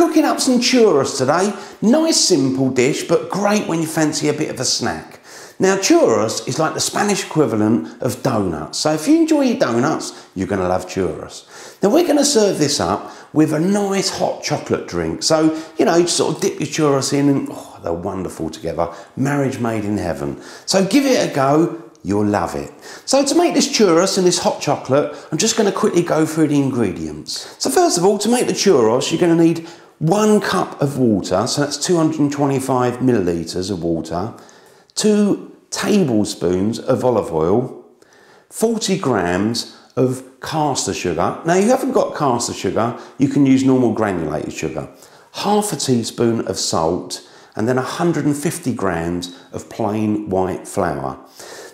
cooking up some churros today. Nice simple dish, but great when you fancy a bit of a snack. Now churros is like the Spanish equivalent of donuts. So if you enjoy your donuts, you're going to love churros. Now we're going to serve this up with a nice hot chocolate drink. So, you know, you sort of dip your churros in and oh, they're wonderful together. Marriage made in heaven. So give it a go. You'll love it. So to make this churros and this hot chocolate, I'm just going to quickly go through the ingredients. So first of all, to make the churros, you're going to need 1 cup of water. So that's 225 millilitres of water. 2 tablespoons of olive oil. 40 grams of caster sugar. Now, if you haven't got caster sugar, you can use normal granulated sugar. Half a teaspoon of salt, and then 150 grams of plain white flour.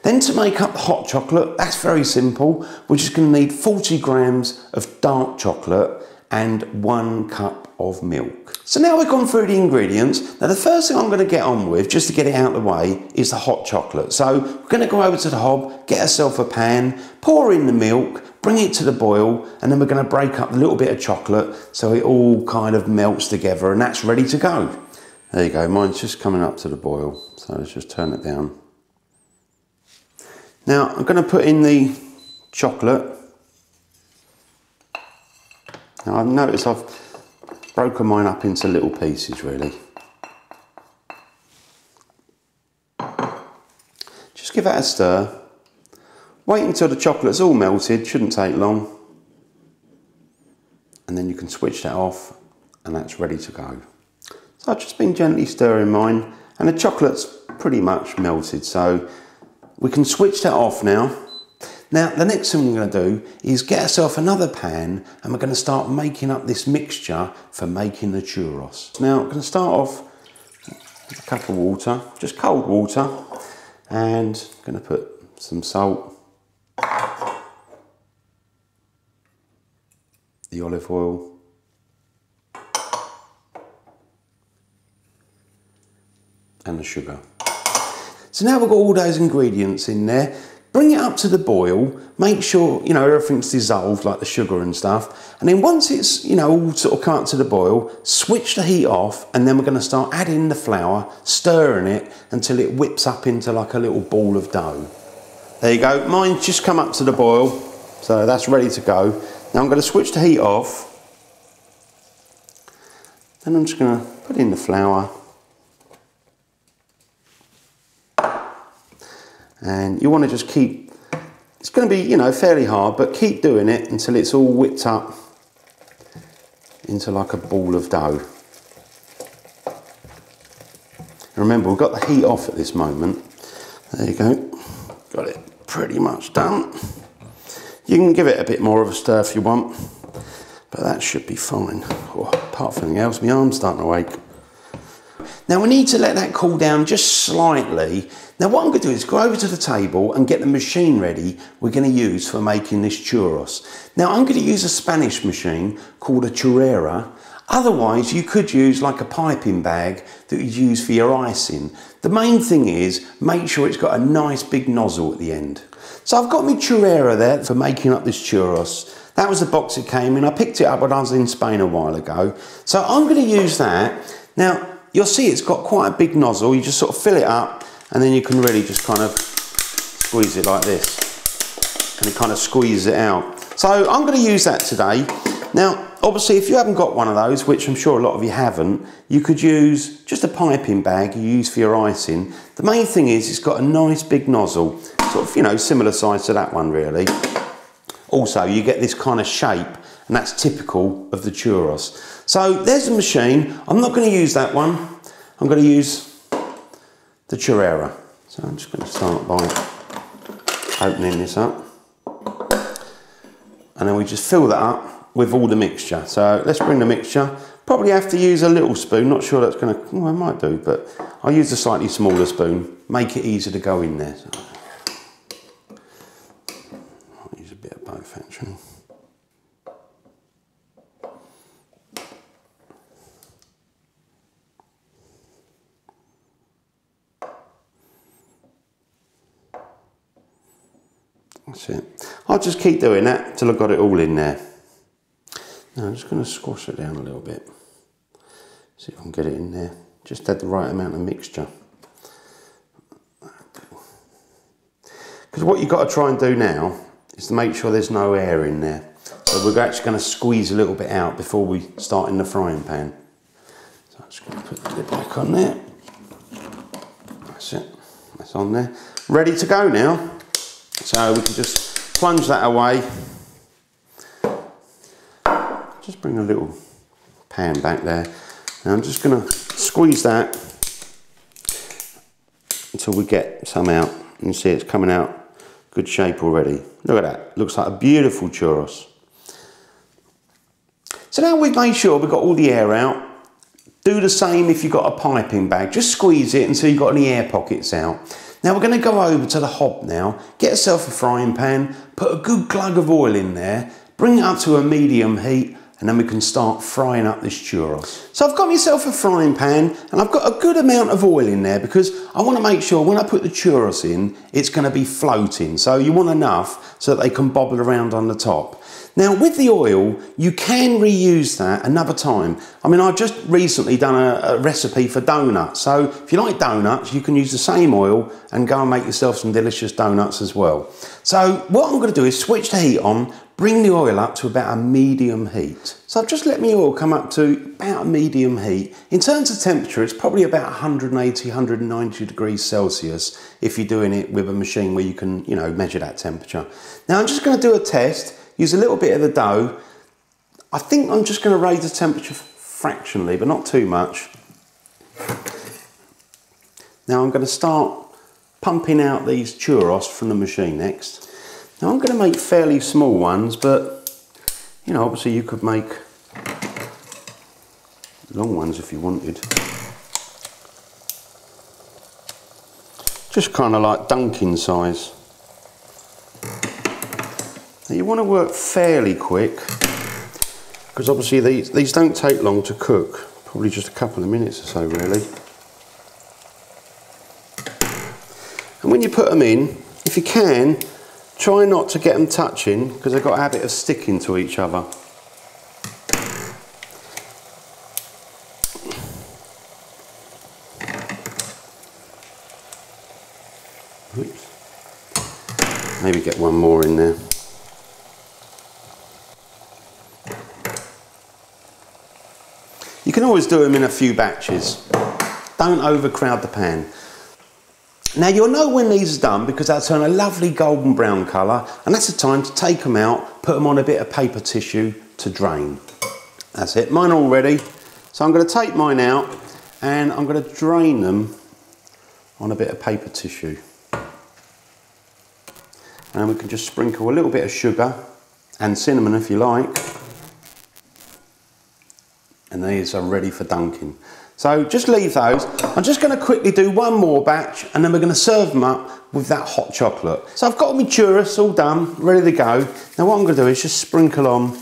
Then to make up the hot chocolate, that's very simple. We're just going to need 40 grams of dark chocolate and 1 cup of milk. So now we've gone through the ingredients. Now the first thing I'm going to get on with, just to get it out of the way, is the hot chocolate. So we're going to go over to the hob, get ourselves a pan, pour in the milk, bring it to the boil, and then we're going to break up a little bit of chocolate so it all kind of melts together, and that's ready to go. There you go, mine's just coming up to the boil. So let's just turn it down. Now I'm going to put in the chocolate. Now I've noticed I've broken mine up into little pieces really. Just give that a stir. Wait until the chocolate's all melted, shouldn't take long. And then you can switch that off and that's ready to go. So I've just been gently stirring mine and the chocolate's pretty much melted, so we can switch that off now. Now the next thing we're going to do is get ourselves another pan and we're going to start making up this mixture for making the churros. Now I'm going to start off with a cup of water, just cold water, and I'm going to put some salt, the olive oil, and the sugar. So now we've got all those ingredients in there. Bring it up to the boil, make sure, you know, everything's dissolved, like the sugar and stuff. And then once it's, you know, all sort of come up to the boil, switch the heat off, and then we're going to start adding the flour, stirring it until it whips up into like a little ball of dough. There you go, mine's just come up to the boil, so that's ready to go. Now I'm going to switch the heat off. Then I'm just going to put in the flour. And you want to just keep, it's going to be, you know, fairly hard, but keep doing it until it's all whipped up into like a ball of dough. And remember, we've got the heat off at this moment. There you go. Got it pretty much done. You can give it a bit more of a stir if you want, but that should be fine. Oh, apart from anything else, my arm's starting to ache. Now we need to let that cool down just slightly. Now what I'm going to do is go over to the table and get the machine ready we're going to use for making this churros. Now I'm going to use a Spanish machine called a Churrera. Otherwise you could use like a piping bag that you use for your icing. The main thing is make sure it's got a nice big nozzle at the end. So I've got my Churrera there for making up this churros. That was the box it came in. I picked it up when I was in Spain a while ago. So I'm going to use that. Now you'll see it's got quite a big nozzle. You just sort of fill it up and then you can really just kind of squeeze it like this. And it kind of squeezes it out. So I'm going to use that today. Now, obviously, if you haven't got one of those, which I'm sure a lot of you haven't, you could use just a piping bag you use for your icing. The main thing is it's got a nice big nozzle, sort of, you know, similar size to that one really. Also, you get this kind of shape, and that's typical of the churros. So there's the machine. I'm not going to use that one. I'm going to use the Churrera. So I'm just going to start by opening this up. And then we just fill that up with all the mixture. So let's bring the mixture. Probably have to use a little spoon. Not sure that's going to, well, I might do, but I'll use a slightly smaller spoon. Make it easier to go in there. So I'll use a bit of both actually. That's it. I'll just keep doing that till I've got it all in there. Now I'm just going to squash it down a little bit. See if I can get it in there. Just add the right amount of mixture. Because what you've got to try and do now is to make sure there's no air in there. So we're actually going to squeeze a little bit out before we start in the frying pan. So I'm just going to put the lid back on there. That's it. That's on there. Ready to go now. So we can just plunge that away. Just bring a little pan back there. Now I'm just going to squeeze that until we get some out. You can see it's coming out good shape already. Look at that. Looks like a beautiful churros. So now we've made sure we've got all the air out. Do the same if you've got a piping bag. Just squeeze it until you've got any air pockets out. Now we're going to go over to the hob now. Get yourself a frying pan. Put a good glug of oil in there. Bring it up to a medium heat. And then we can start frying up this churros. So I've got myself a frying pan and I've got a good amount of oil in there because I want to make sure when I put the churros in, it's going to be floating. So you want enough so that they can bobble around on the top. Now with the oil, you can reuse that another time. I mean, I've just recently done a recipe for donuts. So if you like donuts, you can use the same oil and go and make yourself some delicious donuts as well. So what I'm going to do is switch the heat on, bring the oil up to about a medium heat. So I've just let my oil come up to about a medium heat. In terms of temperature, it's probably about 180, 190 degrees Celsius if you're doing it with a machine where you can, you know, measure that temperature. Now I'm just going to do a test, use a little bit of the dough. I think I'm just going to raise the temperature fractionally, but not too much. Now I'm going to start pumping out these churros from the machine next. Now I'm going to make fairly small ones, but you know, obviously you could make long ones if you wanted. Just kind of like dunking size. Now you want to work fairly quick because obviously these don't take long to cook, probably just a couple of minutes or so really. And when you put them in, if you can, try not to get them touching because they've got a habit of sticking to each other. Oops. Maybe get one more in there. You can always do them in a few batches. Don't overcrowd the pan. Now you'll know when these are done because they'll turn a lovely golden brown colour, and that's the time to take them out, put them on a bit of paper tissue to drain. That's it, mine are all ready. So I'm going to take mine out and I'm going to drain them on a bit of paper tissue. And we can just sprinkle a little bit of sugar and cinnamon if you like. And these are ready for dunking. So just leave those. I'm just going to quickly do one more batch and then we're going to serve them up with that hot chocolate. So I've got my churros all done, ready to go. Now what I'm going to do is just sprinkle on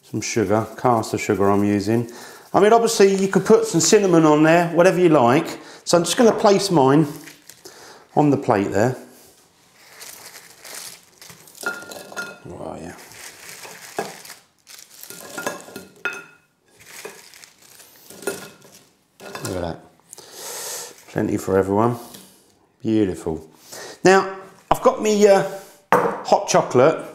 some sugar, caster sugar I'm using. I mean obviously you could put some cinnamon on there, whatever you like. So I'm just going to place mine on the plate there. Oh yeah. Look at that. Plenty for everyone. Beautiful. Now, I've got me hot chocolate.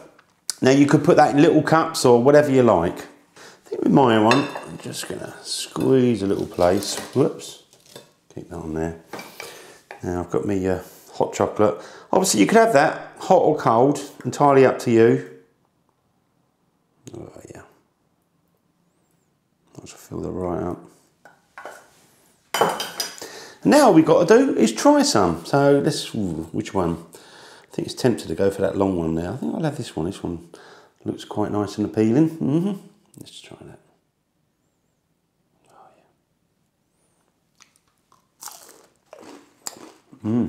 Now, you could put that in little cups or whatever you like. I think with my one, I'm just going to squeeze a little place. Whoops. Keep that on there. Now, I've got me hot chocolate. Obviously, you could have that hot or cold, entirely up to you. Oh, yeah. I'll just fill that right up. Now all we've got to do is try some. So let's, which one? I think it's tempted to go for that long one there. I think I'll have this one. This one looks quite nice and appealing. Let's try that. Oh, yeah.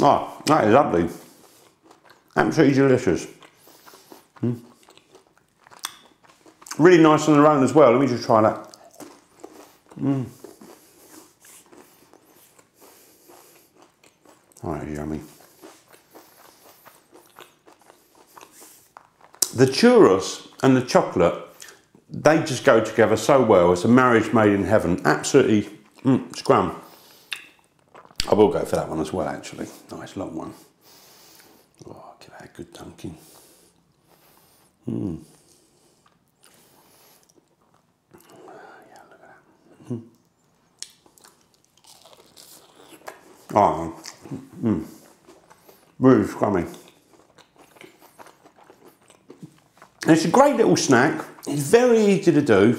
Oh, that is lovely. Absolutely delicious. Really nice on their own as well. Let me just try that. Oh, yummy. The churros and the chocolate, they just go together so well. It's a marriage made in heaven. Absolutely scrum. I will go for that one as well, actually. Nice long one. Oh, give that a good dunking. Yeah, look at that. Oh, really scrummy. It's a great little snack. It's very easy to do.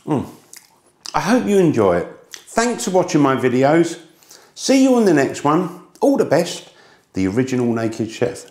I hope you enjoy it. Thanks for watching my videos. See you on the next one. All the best. The original Naked Chef.